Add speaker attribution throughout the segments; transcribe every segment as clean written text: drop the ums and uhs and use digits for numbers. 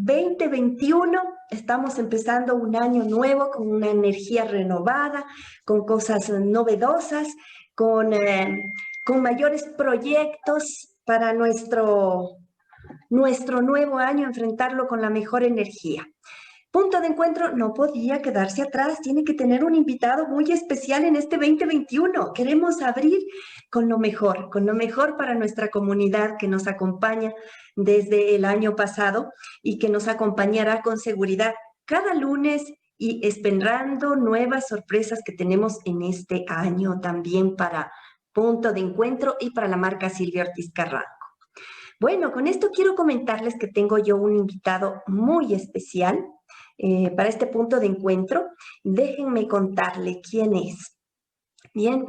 Speaker 1: 2021. Estamos empezando un año nuevo con una energía renovada, con cosas novedosas, con mayores proyectos para nuestro nuevo año, enfrentarlo con la mejor energía. Punto de Encuentro no podía quedarse atrás, tiene que tener un invitado muy especial en este 2021. Queremos abrir con lo mejor para nuestra comunidad que nos acompaña desde el año pasado y que nos acompañará con seguridad cada lunes y esperando nuevas sorpresas que tenemos en este año también para Punto de Encuentro y para la marca Silvia Ortiz Carranco. Bueno, con esto quiero comentarles que tengo yo un invitado muy especial para este Punto de Encuentro. Déjenme contarle quién es. Bien,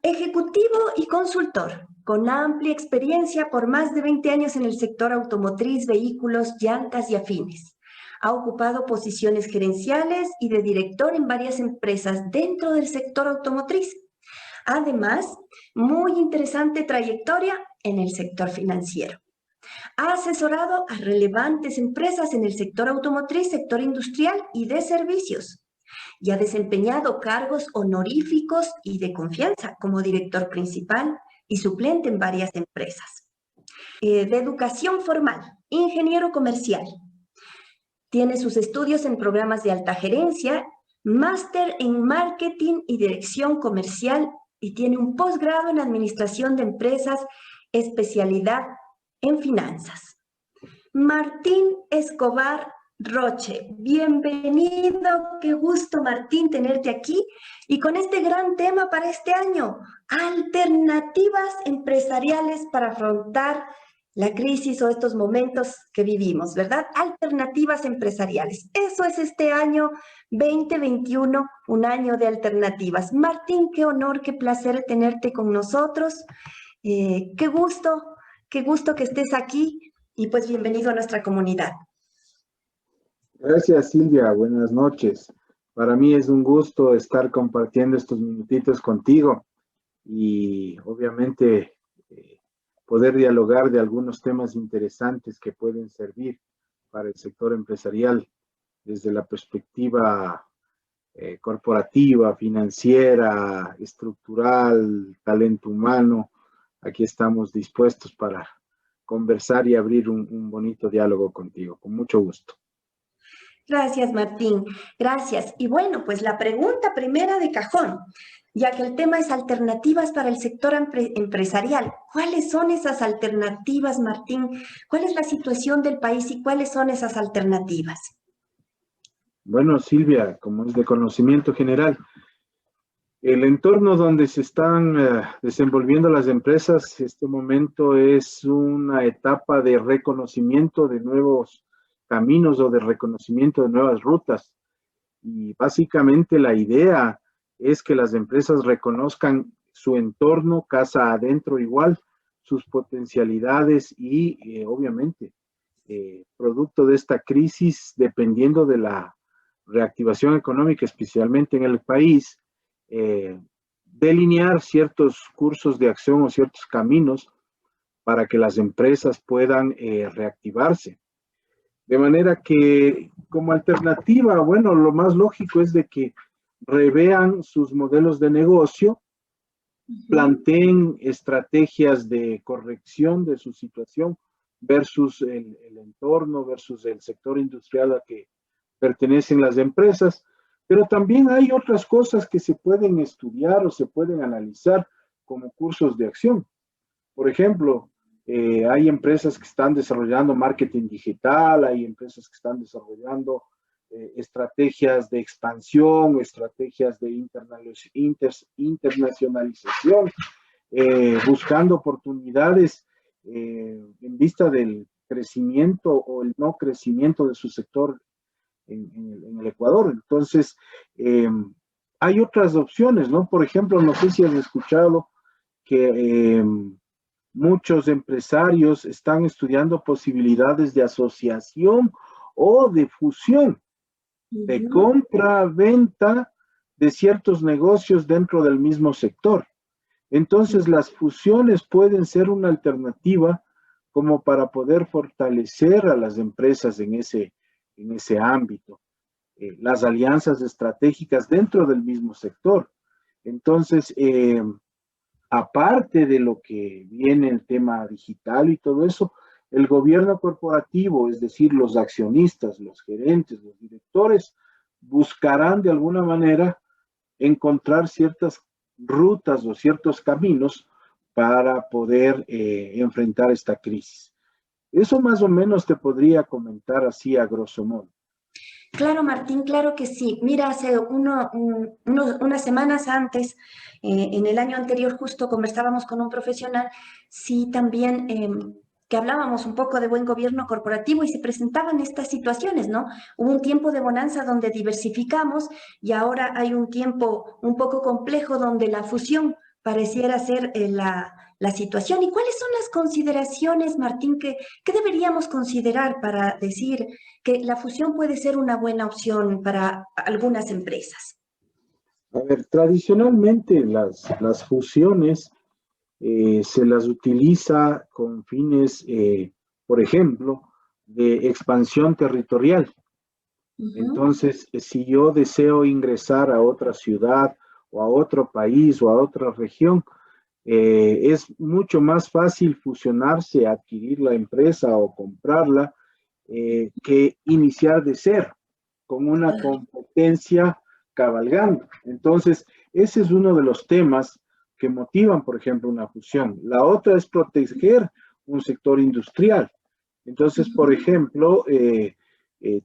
Speaker 1: ejecutivo y consultor, con amplia experiencia por más de 20 años en el sector automotriz, vehículos, llantas y afines. Ha ocupado posiciones gerenciales y de director en varias empresas dentro del sector automotriz. Además, muy interesante trayectoria en el sector financiero. Ha asesorado a relevantes empresas en el sector automotriz, sector industrial y de servicios. Y ha desempeñado cargos honoríficos y de confianza como director principal y suplente en varias empresas. De educación formal, ingeniero comercial. Tiene sus estudios en programas de alta gerencia, máster en marketing y dirección comercial y tiene un posgrado en administración de empresas, especialidad en finanzas. Martín Escobar Roche, bienvenido, qué gusto Martín tenerte aquí y con este gran tema para este año, alternativas empresariales para afrontar la crisis o estos momentos que vivimos, ¿verdad? Alternativas empresariales. Eso es este año 2021, un año de alternativas. Martín, qué honor, qué placer tenerte con nosotros. Qué gusto que estés aquí y pues bienvenido a nuestra comunidad.
Speaker 2: Gracias, Silvia. Buenas noches. Para mí es un gusto estar compartiendo estos minutitos contigo y obviamente poder dialogar de algunos temas interesantes que pueden servir para el sector empresarial desde la perspectiva corporativa, financiera, estructural, talento humano. Aquí estamos dispuestos para conversar y abrir un bonito diálogo contigo, con mucho gusto.
Speaker 1: Gracias, Martín. Gracias. Y bueno, pues la pregunta primera de cajón, ya que el tema es alternativas para el sector empresarial. ¿Cuáles son esas alternativas, Martín? ¿Cuál es la situación del país y cuáles son esas alternativas?
Speaker 2: Bueno, Silvia, como es de conocimiento general, el entorno donde se están desenvolviendo las empresas, este momento es una etapa de reconocimiento de nuevos caminos o de reconocimiento de nuevas rutas. Y básicamente la idea es que las empresas reconozcan su entorno, casa adentro igual, sus potencialidades y obviamente, producto de esta crisis, dependiendo de la reactivación económica, especialmente en el país, delinear ciertos cursos de acción o ciertos caminos para que las empresas puedan reactivarse. De manera que, como alternativa, bueno, lo más lógico es de que revean sus modelos de negocio, planteen estrategias de corrección de su situación versus el entorno, versus el sector industrial a que pertenecen las empresas, pero también hay otras cosas que se pueden estudiar o se pueden analizar como cursos de acción. Por ejemplo, hay empresas que están desarrollando marketing digital, hay empresas que están desarrollando estrategias de expansión, estrategias de internacionalización, buscando oportunidades en vista del crecimiento o el no crecimiento de su sector en el Ecuador. Entonces, hay otras opciones, ¿no? Por ejemplo, no sé si has escuchado que muchos empresarios están estudiando posibilidades de asociación o de fusión, de compra, venta de ciertos negocios dentro del mismo sector. Entonces, las fusiones pueden ser una alternativa como para poder fortalecer a las empresas en ese ámbito. Las alianzas estratégicas dentro del mismo sector. Entonces, aparte de lo que viene el tema digital y todo eso, el gobierno corporativo, es decir, los accionistas, los gerentes, los directores, buscarán de alguna manera encontrar ciertas rutas o ciertos caminos para poder enfrentar esta crisis. Eso más o menos te podría comentar así a grosso modo.
Speaker 1: Claro, Martín, claro que sí. Mira, hace unas semanas antes, en el año anterior, justo conversábamos con un profesional, sí, también que hablábamos un poco de buen gobierno corporativo y se presentaban estas situaciones, ¿no? Hubo un tiempo de bonanza donde diversificamos y ahora hay un tiempo un poco complejo donde la fusión pareciera ser la situación. ¿Y cuáles son las consideraciones, Martín, que deberíamos considerar para decir que la fusión puede ser una buena opción para algunas empresas?
Speaker 2: A ver, tradicionalmente las fusiones se las utiliza con fines, por ejemplo, de expansión territorial. Entonces, si yo deseo ingresar a otra ciudad o a otro país o a otra región, es mucho más fácil fusionarse, adquirir la empresa o comprarla, que iniciar de cero, con una competencia cabalgando. Entonces, ese es uno de los temas que motivan, por ejemplo, una fusión. La otra es proteger un sector industrial. Entonces, por ejemplo,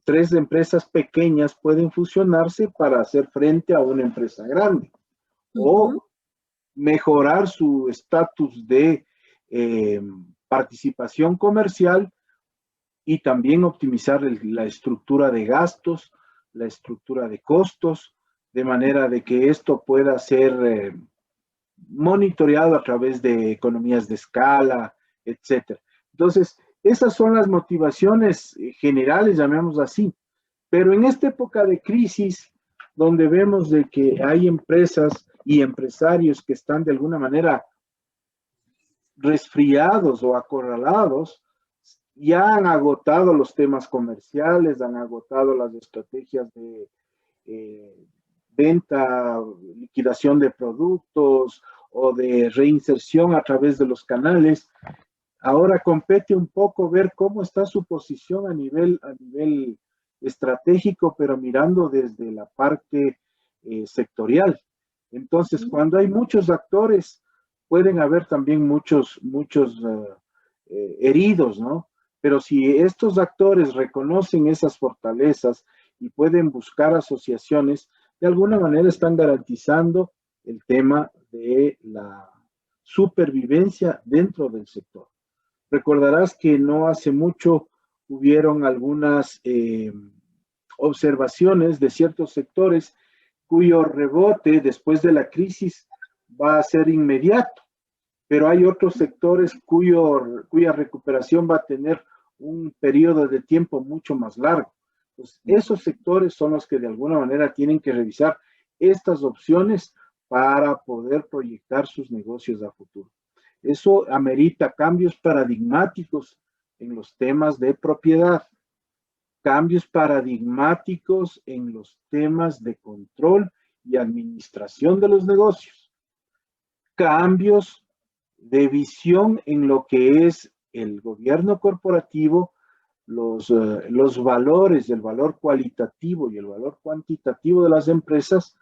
Speaker 2: tres empresas pequeñas pueden fusionarse para hacer frente a una empresa grande o mejorar su estatus de participación comercial y también optimizar la estructura de gastos, la estructura de costos, de manera de que esto pueda ser monitoreado a través de economías de escala, etcétera. Entonces, esas son las motivaciones generales, llamémoslo así. Pero en esta época de crisis, donde vemos de que hay empresas y empresarios que están de alguna manera resfriados o acorralados, ya han agotado los temas comerciales, han agotado las estrategias de venta, liquidación de productos o de reinserción a través de los canales. Ahora compete un poco ver cómo está su posición a nivel estratégico, pero mirando desde la parte sectorial. Entonces, cuando hay muchos actores, pueden haber también muchos heridos, ¿no? Pero si estos actores reconocen esas fortalezas y pueden buscar asociaciones, de alguna manera están garantizando el tema de la supervivencia dentro del sector. Recordarás que no hace mucho hubieron algunas observaciones de ciertos sectores cuyo rebote después de la crisis va a ser inmediato, pero hay otros sectores cuya recuperación va a tener un periodo de tiempo mucho más largo. Entonces, esos sectores son los que de alguna manera tienen que revisar estas opciones para poder proyectar sus negocios a futuro. Eso amerita cambios paradigmáticos en los temas de propiedad, cambios paradigmáticos en los temas de control y administración de los negocios, cambios de visión en lo que es el gobierno corporativo, los valores, el valor cualitativo y el valor cuantitativo de las empresas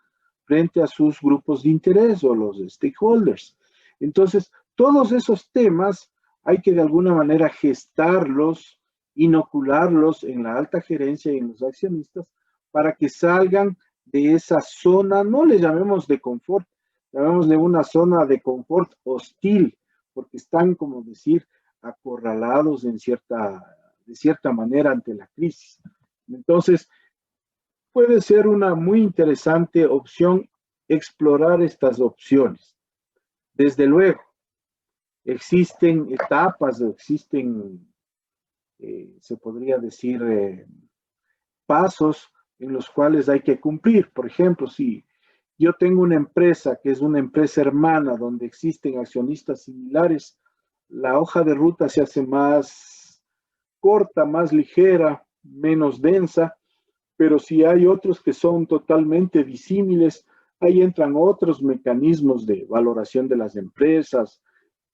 Speaker 2: frente a sus grupos de interés o los stakeholders. Entonces, todos esos temas hay que de alguna manera gestarlos, inocularlos en la alta gerencia y en los accionistas para que salgan de esa zona, no le llamemos de confort, llamémosle una zona de confort hostil, porque están, como decir, acorralados de cierta manera ante la crisis. Entonces, puede ser una muy interesante opción explorar estas opciones. Desde luego, existen etapas, existen, se podría decir, pasos en los cuales hay que cumplir. Por ejemplo, si yo tengo una empresa que es una empresa hermana donde existen accionistas similares, la hoja de ruta se hace más corta, más ligera, menos densa, pero si hay otros que son totalmente disímiles, ahí entran otros mecanismos de valoración de las empresas,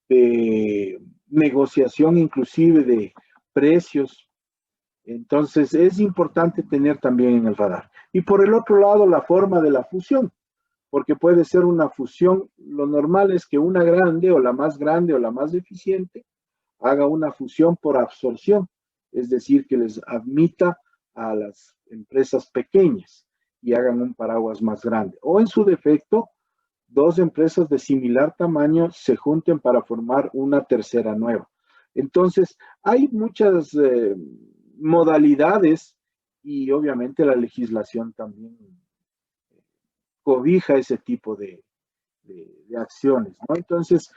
Speaker 2: de negociación inclusive de precios. Entonces es importante tener también en el radar. Y por el otro lado, la forma de la fusión, porque puede ser una fusión, lo normal es que una grande o la más grande o la más eficiente haga una fusión por absorción, es decir, que les admita a las empresas pequeñas y hagan un paraguas más grande. O en su defecto, dos empresas de similar tamaño se junten para formar una tercera nueva. Entonces, hay muchas modalidades y obviamente la legislación también cobija ese tipo de acciones, ¿no? Entonces,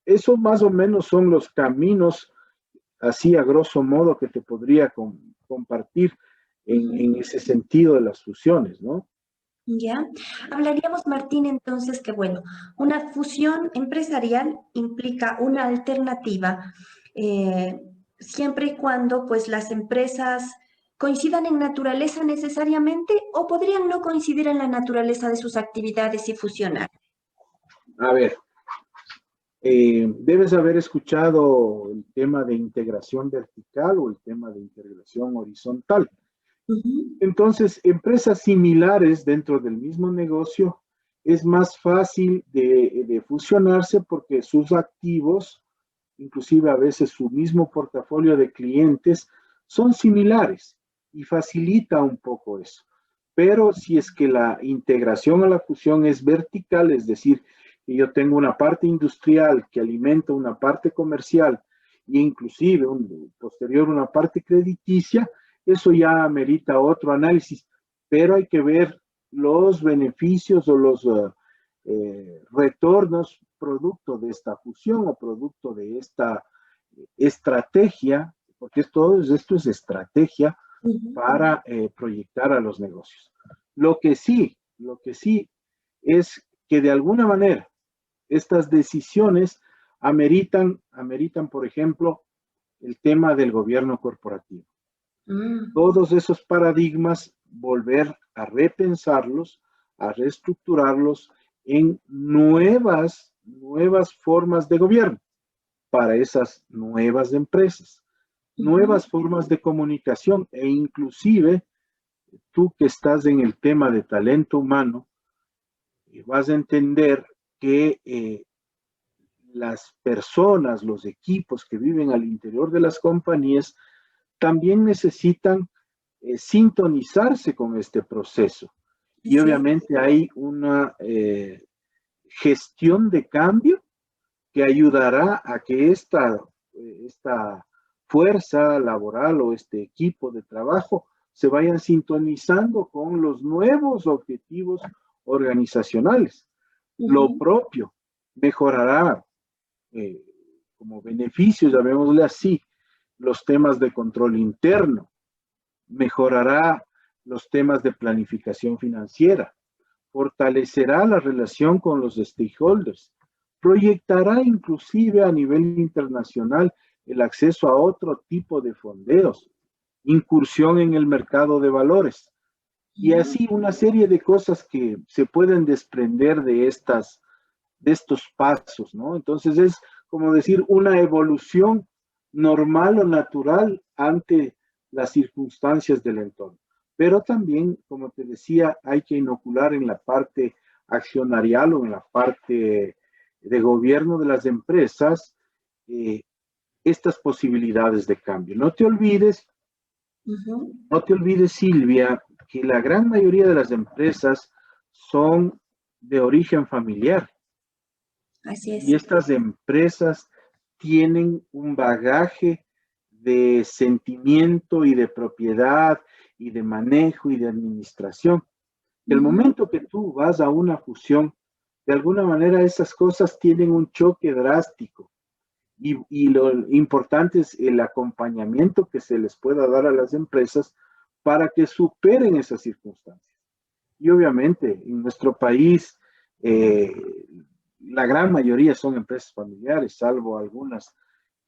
Speaker 2: eso más o menos son los caminos, así a grosso modo, que te podría compartir en ese sentido de las fusiones, ¿no?
Speaker 1: Ya, hablaríamos, Martín, entonces que, bueno, una fusión empresarial implica una alternativa siempre y cuando, pues, las empresas coincidan en naturaleza necesariamente o podrían no coincidir en la naturaleza de sus actividades y fusionar.
Speaker 2: A ver, debes haber escuchado el tema de integración vertical o el tema de integración horizontal. Entonces, empresas similares dentro del mismo negocio es más fácil de fusionarse porque sus activos, inclusive a veces su mismo portafolio de clientes, son similares y facilita un poco eso. Pero si es que la integración a la fusión es vertical, es decir, que yo tengo una parte industrial que alimenta una parte comercial e inclusive posterior una parte crediticia, eso ya amerita otro análisis, pero hay que ver los beneficios o los retornos producto de esta fusión o producto de esta estrategia, porque esto es estrategia para proyectar a los negocios. Lo que sí es que de alguna manera estas decisiones ameritan, por ejemplo, el tema del gobierno corporativo. Todos esos paradigmas, volver a repensarlos, a reestructurarlos en nuevas formas de gobierno para esas nuevas empresas, nuevas formas de comunicación e inclusive tú que estás en el tema de talento humano, vas a entender que las personas, los equipos que viven al interior de las compañías también necesitan sintonizarse con este proceso. Y obviamente hay una gestión de cambio que ayudará a que esta fuerza laboral o este equipo de trabajo se vayan sintonizando con los nuevos objetivos organizacionales. Lo propio mejorará como beneficios, llamémosle así, los temas de control interno, mejorará los temas de planificación financiera, fortalecerá la relación con los stakeholders, proyectará inclusive a nivel internacional el acceso a otro tipo de fondeos, incursión en el mercado de valores y así una serie de cosas que se pueden desprender de estos pasos, ¿no? Entonces es como decir una evolución normal o natural ante las circunstancias del entorno. Pero también, como te decía, hay que inocular en la parte accionarial o en la parte de gobierno de las empresas estas posibilidades de cambio. No te olvides, Silvia, que la gran mayoría de las empresas son de origen familiar.
Speaker 1: Así es.
Speaker 2: Y estas empresas tienen un bagaje de sentimiento y de propiedad y de manejo y de administración. El momento que tú vas a una fusión, de alguna manera esas cosas tienen un choque drástico y lo importante es el acompañamiento que se les pueda dar a las empresas para que superen esas circunstancias. Y obviamente en nuestro país la gran mayoría son empresas familiares, salvo algunas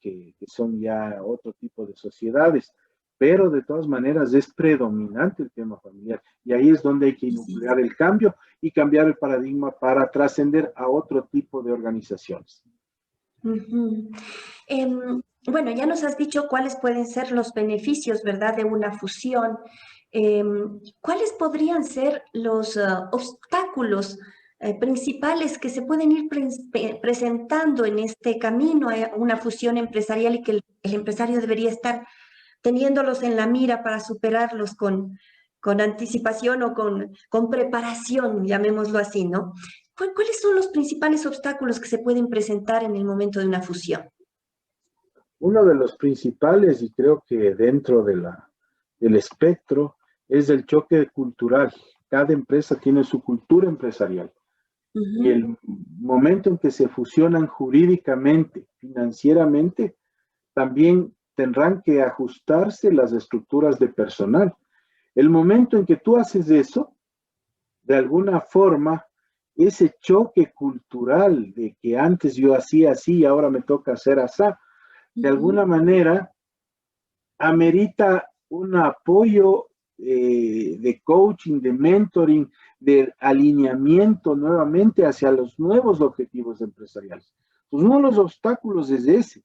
Speaker 2: que son ya otro tipo de sociedades, pero de todas maneras es predominante el tema familiar y ahí es donde hay que nuclear el cambio y cambiar el paradigma para trascender a otro tipo de organizaciones.
Speaker 1: Ujú. Bueno, ya nos has dicho cuáles pueden ser los beneficios, ¿verdad?, de una fusión. ¿Cuáles podrían ser los obstáculos principales que se pueden ir presentando en este camino a una fusión empresarial y que el empresario debería estar teniéndolos en la mira para superarlos con anticipación o con preparación, llamémoslo así, ¿no? ¿Cuáles son los principales obstáculos que se pueden presentar en el momento de una fusión?
Speaker 2: Uno de los principales, y creo que dentro del espectro, es el choque cultural. Cada empresa tiene su cultura empresarial. Y
Speaker 1: Ujú.
Speaker 2: el momento en que se fusionan jurídicamente, financieramente, también tendrán que ajustarse las estructuras de personal. El momento en que tú haces eso, de alguna forma, ese choque cultural de que antes yo hacía así y ahora me toca hacer así, de alguna
Speaker 1: Ujú.
Speaker 2: manera amerita un apoyo de coaching, de mentoring, de alineamiento nuevamente hacia los nuevos objetivos empresariales. Pues uno de los obstáculos es ese,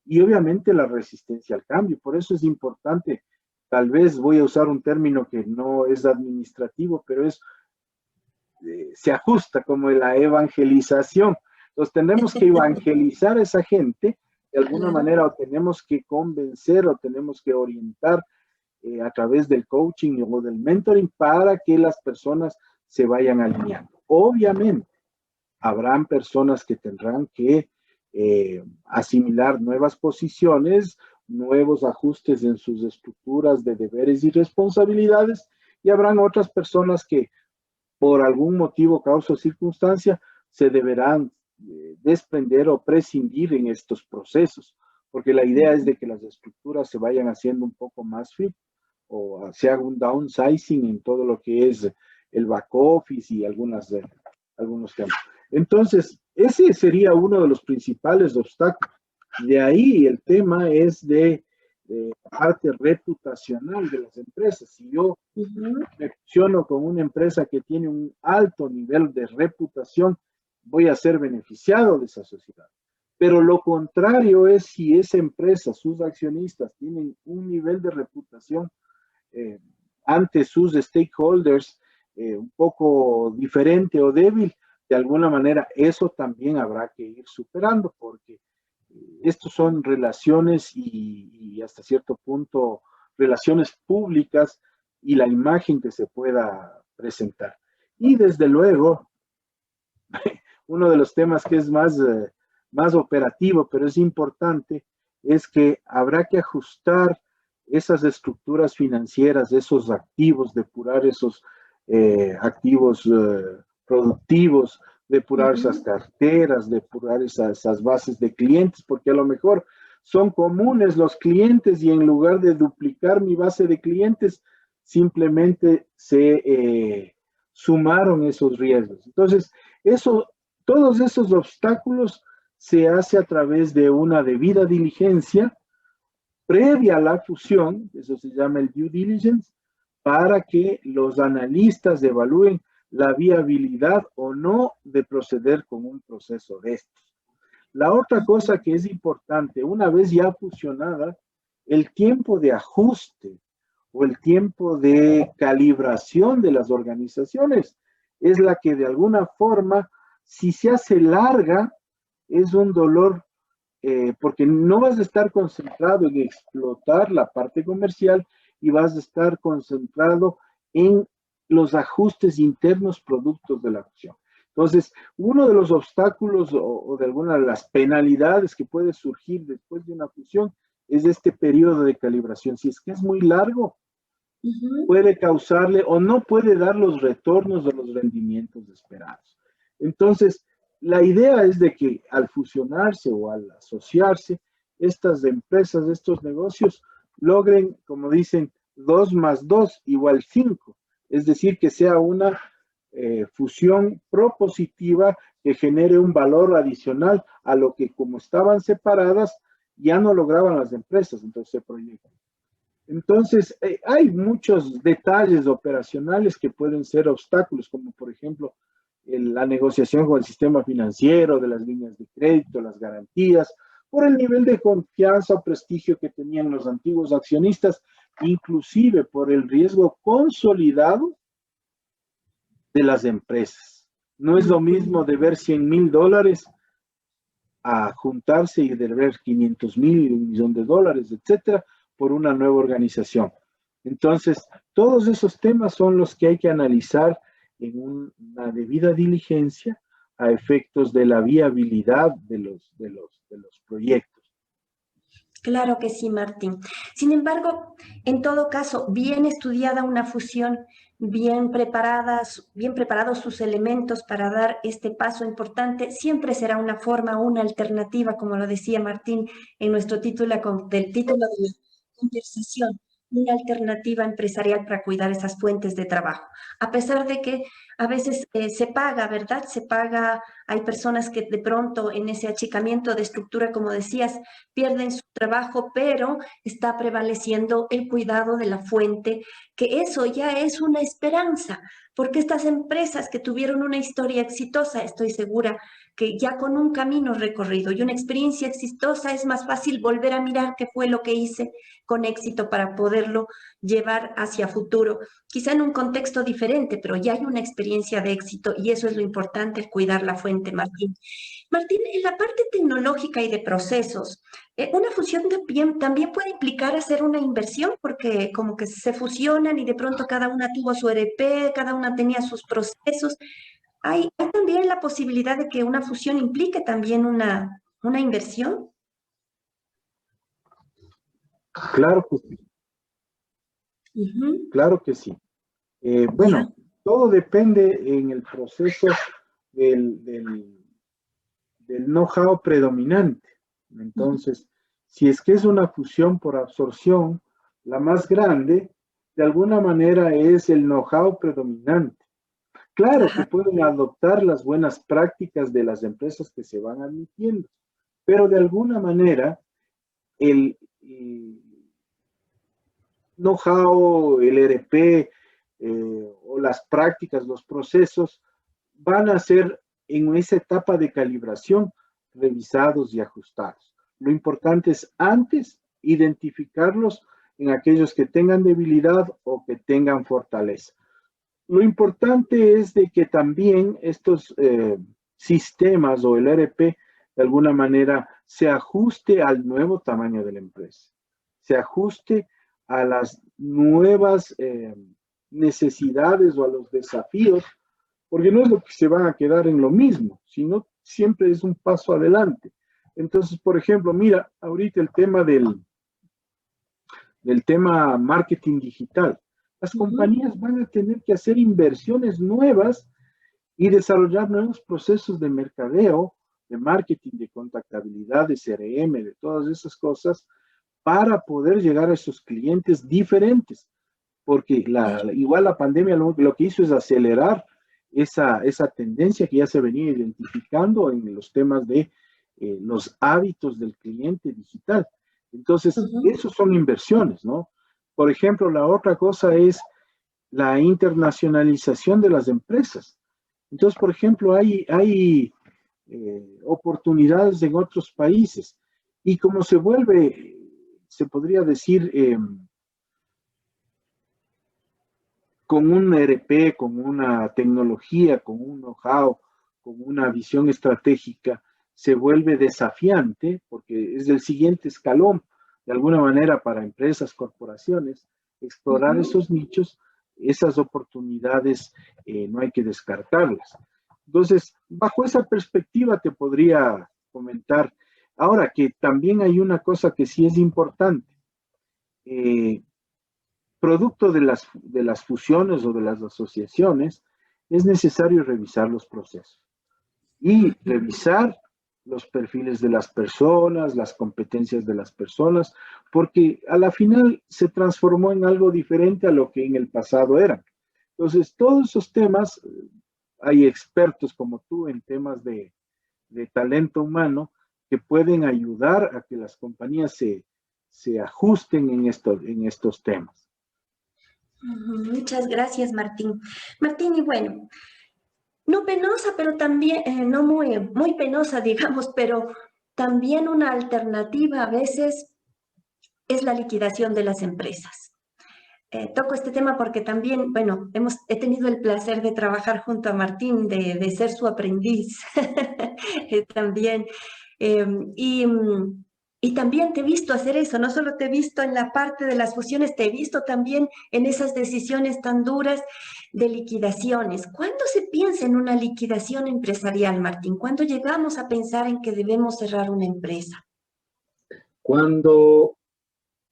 Speaker 2: y obviamente la resistencia al cambio. Por eso es importante, tal vez voy a usar un término que no es administrativo, pero se ajusta como la evangelización. Entonces tenemos que evangelizar a esa gente de alguna
Speaker 1: Claro.
Speaker 2: manera, o tenemos que convencer o tenemos que orientar a través del coaching o del mentoring para que las personas se vayan alineando. Obviamente, habrán personas que tendrán que asimilar nuevas posiciones, nuevos ajustes en sus estructuras de deberes y responsabilidades, y habrán otras personas que por algún motivo, causa o circunstancia, se deberán desprender o prescindir en estos procesos, porque la idea es de que las estructuras se vayan haciendo un poco más fit o se haga un downsizing en todo lo que es el back office y algunos temas. Entonces, ese sería uno de los principales obstáculos. De ahí el tema es de parte reputacional de las empresas. Si yo
Speaker 1: Ujú.
Speaker 2: me fusiono con una empresa que tiene un alto nivel de reputación, voy a ser beneficiado de esa sociedad. Pero lo contrario es si esa empresa, sus accionistas tienen un nivel de reputación eh, ante sus stakeholders un poco diferente o débil, de alguna manera eso también habrá que ir superando porque estos son relaciones y hasta cierto punto relaciones públicas y la imagen que se pueda presentar. Y desde luego, uno de los temas que es más operativo, pero es importante, es que habrá que ajustar esas estructuras financieras, esos activos, depurar esos activos productivos, depurar esas
Speaker 1: Ujú.
Speaker 2: carteras, depurar esas bases de clientes, porque a lo mejor son comunes los clientes y en lugar de duplicar mi base de clientes, simplemente se sumaron esos riesgos. Entonces, todos esos obstáculos se hace a través de una debida diligencia previa a la fusión, eso se llama el due diligence, para que los analistas evalúen la viabilidad o no de proceder con un proceso de estos. La otra cosa que es importante, una vez ya fusionada, el tiempo de ajuste o el tiempo de calibración de las organizaciones es la que de alguna forma, si se hace larga, es un dolor porque no vas a estar concentrado en explotar la parte comercial y vas a estar concentrado en los ajustes internos productos de la acción. Entonces, uno de los obstáculos o de alguna de las penalidades que puede surgir después de una fusión es este periodo de calibración. Si es que es muy largo,
Speaker 1: Ujú.
Speaker 2: puede causarle o no puede dar los retornos o los rendimientos esperados. Entonces, la idea es de que al fusionarse o al asociarse, estas empresas, estos negocios, logren, como dicen, 2 más 2 igual 5. Es decir, que sea una fusión propositiva que genere un valor adicional a lo que, como estaban separadas, ya no lograban las empresas, entonces se proyecta. Entonces, hay muchos detalles operacionales que pueden ser obstáculos, como por ejemplo la negociación con el sistema financiero, de las líneas de crédito, las garantías, por el nivel de confianza o prestigio que tenían los antiguos accionistas, inclusive por el riesgo consolidado de las empresas. No es lo mismo deber $100,000 a juntarse y deber 500,000, $1,000,000, etcétera, por una nueva organización. Entonces, todos esos temas son los que hay que analizar en una debida diligencia a efectos de la viabilidad de los proyectos.
Speaker 1: Claro que sí, Martín. Sin embargo, en todo caso, bien estudiada una fusión, bien preparados sus elementos para dar este paso importante, siempre será una forma, una alternativa, como lo decía Martín en nuestro título del título de la conversación, una alternativa empresarial para cuidar esas fuentes de trabajo. A pesar de que a veces se paga, ¿verdad? Se paga, hay personas que de pronto en ese achicamiento de estructura, como decías, pierden su trabajo, pero está prevaleciendo el cuidado de la fuente, que eso ya es una esperanza, porque estas empresas que tuvieron una historia exitosa, estoy segura que ya con un camino recorrido y una experiencia exitosa es más fácil volver a mirar qué fue lo que hice con éxito para poderlo llevar hacia futuro, quizá en un contexto diferente, pero ya hay una experiencia de éxito y eso es lo importante, el cuidar la fuente, Martín. Martín, en la parte tecnológica y de procesos, una fusión también puede implicar hacer una inversión porque como que se fusionan y de pronto cada una tuvo su ERP, cada una tenía sus procesos. ¿Hay también la posibilidad de que una fusión implique también una inversión?
Speaker 2: Claro que sí,
Speaker 1: Ujú.
Speaker 2: claro que sí.
Speaker 1: Ya.
Speaker 2: Bueno, todo depende en el proceso del, del, del know-how predominante.
Speaker 1: Ujú.
Speaker 2: Entonces, si es que es una fusión por absorción, la más grande, de alguna manera es el know-how predominante. Claro que
Speaker 1: Ajá.
Speaker 2: pueden adoptar las buenas prácticas de las empresas que se van admitiendo, pero de alguna manera el know-how, el ERP o las prácticas, los procesos van a ser en esa etapa de calibración revisados y ajustados. Lo importante es antes identificarlos en aquellos que tengan debilidad o que tengan fortaleza. Lo importante es de que también estos sistemas o el ERP de alguna manera se ajuste al nuevo tamaño de la empresa, se ajuste a las nuevas necesidades o a los desafíos, porque no es lo que se van a quedar en lo mismo, sino siempre es un paso adelante. Entonces, por ejemplo, mira, ahorita el tema del tema marketing digital. Las
Speaker 1: Ujú.
Speaker 2: compañías van a tener que hacer inversiones nuevas y desarrollar nuevos procesos de mercadeo, de marketing, de contactabilidad, de CRM, de todas esas cosas, para poder llegar a esos clientes diferentes. Porque igual la pandemia lo que hizo es acelerar esa tendencia que ya se venía identificando en los temas de los hábitos del cliente digital. Entonces,
Speaker 1: Ujú.
Speaker 2: esos son inversiones, ¿no? Por ejemplo, la otra cosa es la internacionalización de las empresas. Entonces, por ejemplo, hay oportunidades en otros países y como se vuelve, se podría decir, con un ERP, con una tecnología, con un know-how, con una visión estratégica, se vuelve desafiante porque es el siguiente escalón, de alguna manera, para empresas, corporaciones, explorar
Speaker 1: Ujú.
Speaker 2: esos nichos, esas oportunidades, no hay que descartarlas. Entonces, bajo esa perspectiva te podría comentar. Ahora que también hay una cosa que sí es importante. Eh, Producto de las fusiones o de las asociaciones, es necesario revisar los procesos y
Speaker 1: Ujú.
Speaker 2: revisar los perfiles de las personas, las competencias de las personas, porque a la final se transformó en algo diferente a lo que en el pasado era. Entonces, todos esos temas hay expertos como tú en temas de talento humano que pueden ayudar a que las compañías se ajusten en estos temas.
Speaker 1: Muchas gracias, Martín. Martín, y bueno, no penosa, pero también, no muy penosa, digamos, pero también una alternativa a veces es la liquidación de las empresas. Toco este tema porque también, bueno, he tenido el placer de trabajar junto a Martín, de ser su aprendiz también. Y, y también te he visto hacer eso, no solo te he visto en la parte de las fusiones, te he visto también en esas decisiones tan duras de liquidaciones. ¿Cuándo se piensa en una liquidación empresarial, Martín? ¿Cuándo llegamos a pensar en que debemos cerrar una empresa?
Speaker 2: Cuando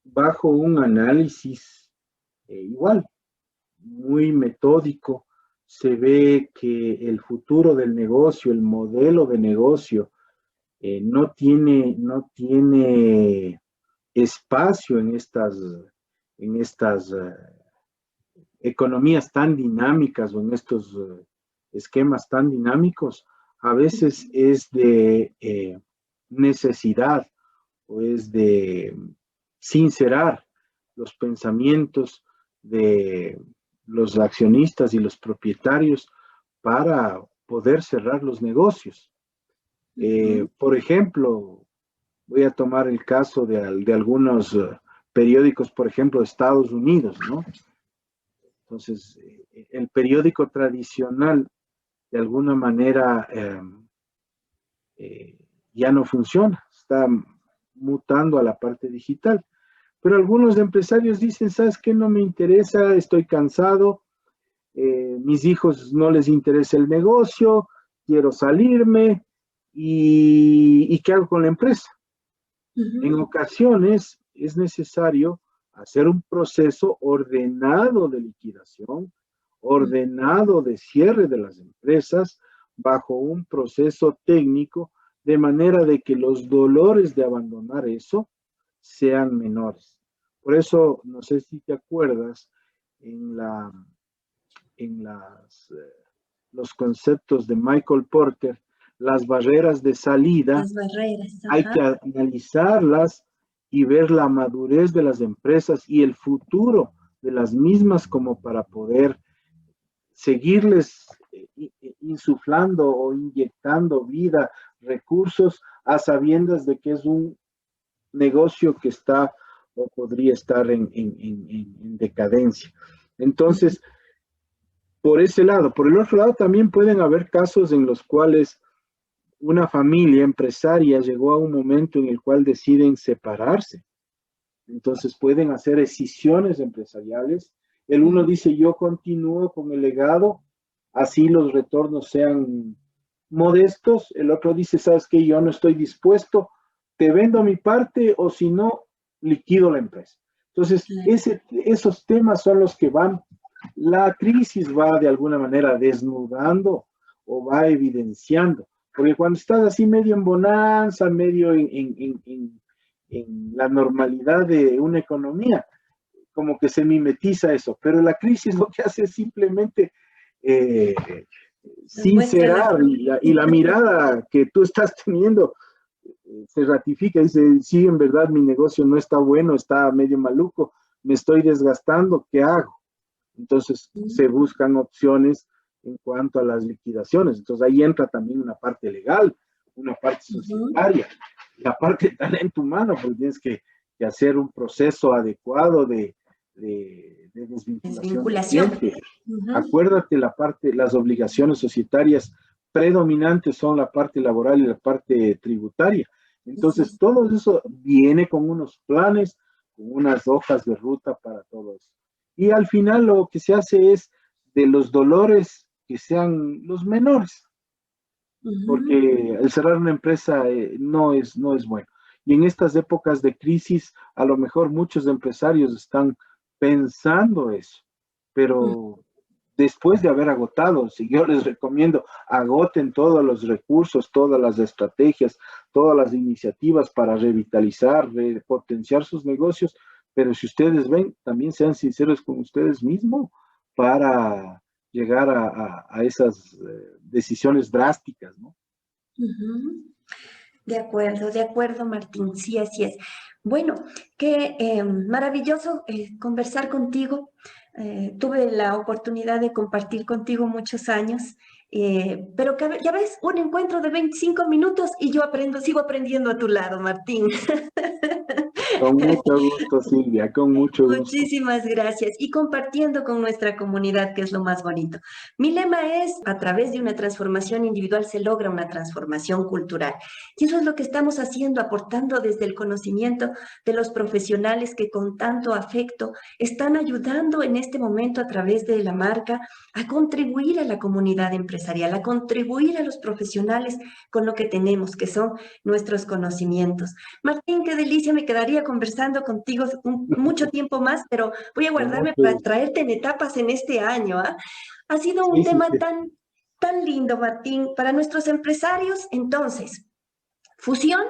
Speaker 2: bajo un análisis igual, muy metódico, se ve que el futuro del negocio, el modelo de negocio, no tiene espacio en estas economías tan dinámicas o en estos esquemas tan dinámicos. A veces es de necesidad o es de sincerar los pensamientos de los accionistas y los propietarios para poder cerrar los negocios. Por ejemplo, voy a tomar el caso de algunos periódicos, por ejemplo, de Estados Unidos, ¿no? Entonces, el periódico tradicional, de alguna manera, ya no funciona, está mutando a la parte digital. Pero algunos empresarios dicen, ¿sabes qué? No me interesa, estoy cansado, mis hijos no les interesa el negocio, quiero salirme, ¿y qué hago con la empresa? En ocasiones es necesario hacer un proceso ordenado de liquidación, ordenado de cierre de las empresas, bajo un proceso técnico, de manera de que los dolores de abandonar eso sean menores. Por eso, no sé si te acuerdas, en los conceptos de Michael Porter, las barreras de salida,
Speaker 1: Las barreras,
Speaker 2: hay que analizarlas y ver la madurez de las empresas y el futuro de las mismas como para poder seguirles insuflando o inyectando vida, recursos, a sabiendas de que es un negocio que está o podría estar en decadencia. Entonces, por ese lado. Por el otro lado, también pueden haber casos en los cuales una familia empresaria llegó a un momento en el cual deciden separarse. Entonces pueden hacer escisiones empresariales. El uno dice, yo continúo con el legado, así los retornos sean modestos. El otro dice, ¿sabes qué? Yo no estoy dispuesto, te vendo mi parte o si no, liquido la empresa. Entonces, esos temas son los que van, la crisis va de alguna manera desnudando o va evidenciando. Porque cuando estás así medio en bonanza, medio en la normalidad de una economía, como que se mimetiza eso. Pero la crisis lo que hace es simplemente sincerar y la mirada que tú estás teniendo se ratifica, dice, sí, en verdad mi negocio no está bueno, está medio maluco, me estoy desgastando, ¿qué hago? Entonces se buscan opciones en cuanto a las liquidaciones. Entonces ahí entra también una parte legal, una parte societaria, la parte de talento humano, porque tienes que hacer un proceso adecuado de desvinculación. Acuérdate, las obligaciones societarias predominantes son la parte laboral y la parte tributaria. Entonces, todo eso viene con unos planes, con unas hojas de ruta para todo eso. Y al final lo que se hace es de los dolores que sean los menores, porque el cerrar una empresa no es bueno. Y en estas épocas de crisis, a lo mejor muchos empresarios están pensando eso, pero después de haber agotado, si yo les recomiendo, agoten todos los recursos, todas las estrategias, todas las iniciativas para revitalizar, potenciar sus negocios, pero si ustedes ven, también sean sinceros con ustedes mismos para llegar a esas decisiones drásticas, ¿no?
Speaker 1: Ujú. De acuerdo, Martín. Sí, así es. Bueno, qué maravilloso conversar contigo. Tuve la oportunidad de compartir contigo muchos años, pero ya ves, un encuentro de 25 minutos y yo sigo aprendiendo a tu lado, Martín.
Speaker 2: Con mucho gusto, Silvia, con mucho gusto.
Speaker 1: Muchísimas gracias. Y compartiendo con nuestra comunidad, que es lo más bonito. Mi lema es, a través de una transformación individual se logra una transformación cultural. Y eso es lo que estamos haciendo, aportando desde el conocimiento de los profesionales que con tanto afecto están ayudando en este momento a través de la marca a contribuir a la comunidad empresarial, a contribuir a los profesionales con lo que tenemos, que son nuestros conocimientos. Martín, qué delicia, me quedaría conversando contigo mucho tiempo más, pero voy a
Speaker 2: Con
Speaker 1: guardarme
Speaker 2: mucho
Speaker 1: para
Speaker 2: gusto.
Speaker 1: traerte en etapas en este año, ¿ah? Ha sido un
Speaker 2: Sí, sí,
Speaker 1: tema
Speaker 2: sí.
Speaker 1: tan lindo, Martín, para nuestros empresarios. Entonces, fusión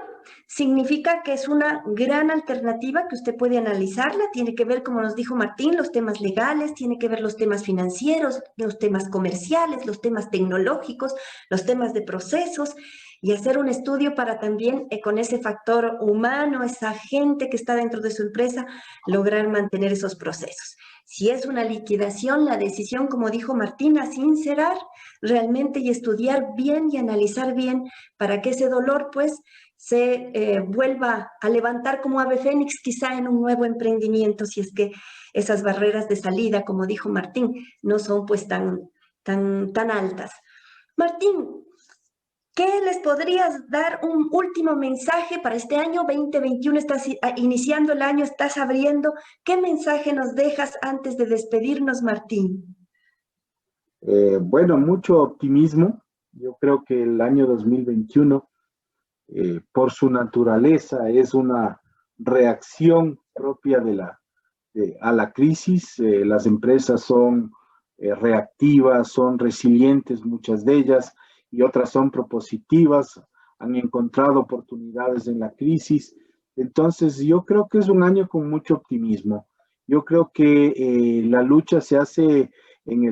Speaker 1: significa que es una gran alternativa que usted puede analizarla. Tiene que ver, como nos dijo Martín, los temas legales, tiene que ver los temas financieros, los temas comerciales, los temas tecnológicos, los temas de procesos y hacer un estudio para también con ese factor humano, esa gente que está dentro de su empresa, lograr mantener esos procesos. Si es una liquidación, la decisión, como dijo Martina, sincerar realmente y estudiar bien y analizar bien para que ese dolor pues se vuelva a levantar como ave fénix quizá en un nuevo emprendimiento, si es que esas barreras de salida, como dijo Martín, no son pues tan altas. Martín, ¿qué les podrías dar un último mensaje para este año 2021? Estás iniciando el año, estás abriendo. ¿Qué mensaje nos dejas antes de despedirnos, Martín?
Speaker 2: Bueno, mucho optimismo. Yo creo que el año 2021, por su naturaleza, es una reacción propia a la crisis. Las empresas son reactivas, son resilientes, muchas de ellas, y otras son propositivas, han encontrado oportunidades en la crisis. Entonces, yo creo que es un año con mucho optimismo. Yo creo que la lucha se hace en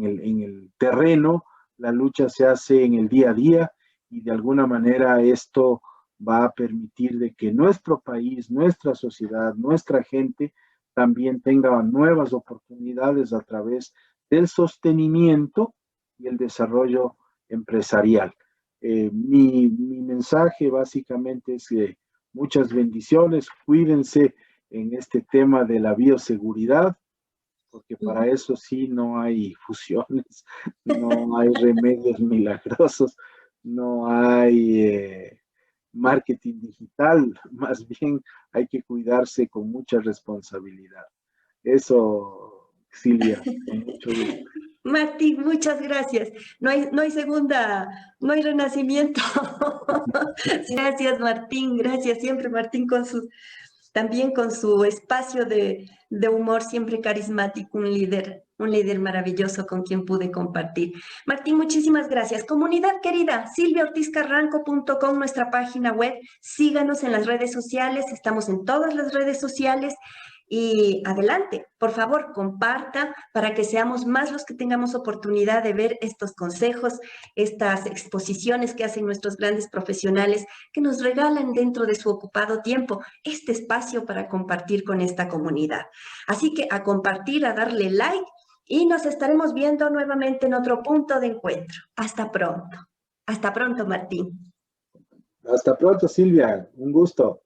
Speaker 2: el terreno, la lucha se hace en el día a día, y de alguna manera esto va a permitir de que nuestro país, nuestra sociedad, nuestra gente también tenga nuevas oportunidades a través del sostenimiento y el desarrollo empresarial. Mi mensaje básicamente es que muchas bendiciones, cuídense en este tema de la bioseguridad, porque para eso sí no hay fusiones, no hay remedios milagrosos, no hay marketing digital, más bien hay que cuidarse con mucha responsabilidad. Eso, Silvia, con mucho gusto.
Speaker 1: Martín, muchas gracias. No hay renacimiento. Gracias, Martín. Gracias siempre, Martín, también con su espacio de humor siempre carismático, un líder maravilloso con quien pude compartir. Martín, muchísimas gracias. Comunidad querida, silviaortizcarranco.com, nuestra página web. Síganos en las redes sociales, estamos en todas las redes sociales. Y adelante, por favor, comparta para que seamos más los que tengamos oportunidad de ver estos consejos, estas exposiciones que hacen nuestros grandes profesionales que nos regalan dentro de su ocupado tiempo este espacio para compartir con esta comunidad. Así que a compartir, a darle like y nos estaremos viendo nuevamente en otro punto de encuentro. Hasta pronto. Hasta pronto, Martín.
Speaker 2: Hasta pronto, Silvia. Un gusto.